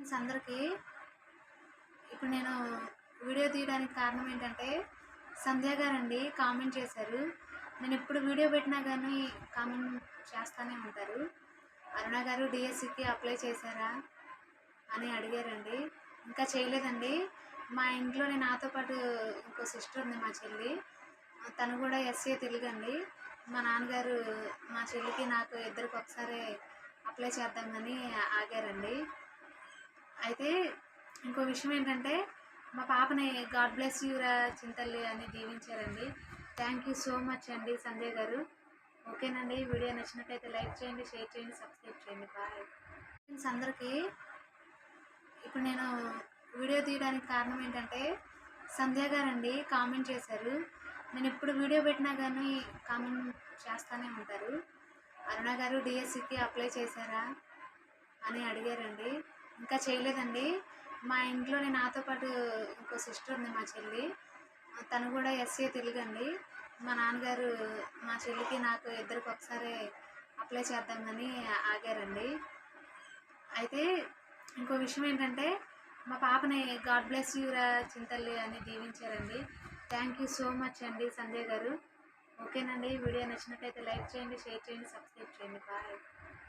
Friends అందరికీ ఇప్పుడు నేను వీడియో తీయడానికి కారణం ఏంటంటే సంధ్య గారండి కామెంట్ చేశారు. నేను ఎప్పుడు వీడియో పెట్టినా కానీ కామెంట్ చేస్తూనే ఉంటారు. అరుణ గారు డిఎస్సికి అప్లై చేశారా అని అడిగారండి. ఇంకా చేయలేదండి. మా ఇంట్లోనే నాతో పాటు ఇంకో సిస్టర్ ఉంది, మా చెల్లి. తను కూడా ఎస్సీ తెలుగండి. మా నాన్నగారు మా చెల్లికి నాకు ఇద్దరికి ఒకసారి అప్లై చేద్దామని ఆగారండి. అయితే ఇంకో విషయం ఏంటంటే మా పాపని గాడ్ బ్లెస్ యూరా చింతల్లి అని దీవించారండి. థ్యాంక్ యూ సో మచ్ అండి సంజయ్ గారు. ఓకేనండి, వీడియో నచ్చినట్టయితే లైక్ చేయండి, షేర్ చేయండి, సబ్స్క్రైబ్ చేయండి. బాయ్ ఫ్రెండ్స్ అందరికీ ఇప్పుడు నేను వీడియో తీయడానికి కారణం ఏంటంటే సంధ్య గారండి కామెంట్ చేశారు. నేను ఎప్పుడు వీడియో పెట్టినా కానీ కామెంట్ చేస్తూనే ఉంటారు. అరుణ గారు డిఎస్సికి అప్లై చేశారా అని అడిగారండి. ఇంకా చేయలేదండి. మా ఇంట్లోనే నాతో పాటు ఇంకో సిస్టర్ ఉంది, మా చెల్లి. తను కూడా ఎస్సీ తెలుగండి. మా నాన్నగారు మా చెల్లికి నాకు ఇద్దరికి ఒకసారి అప్లై చేద్దామని ఆగారండి. అయితే ఇంకో విషయం ఏంటంటే మా పాపని గాడ్ బ్లెస్ యూరా చింతల్లి అని దీవించారండి. థ్యాంక్ యూ సో మచ్ అండి సంజయ్ గారు. ఓకేనండి, వీడియో నచ్చినట్టయితే లైక్ చేయండి, షేర్ చేయండి, సబ్స్క్రైబ్ చేయండి. బాయ్.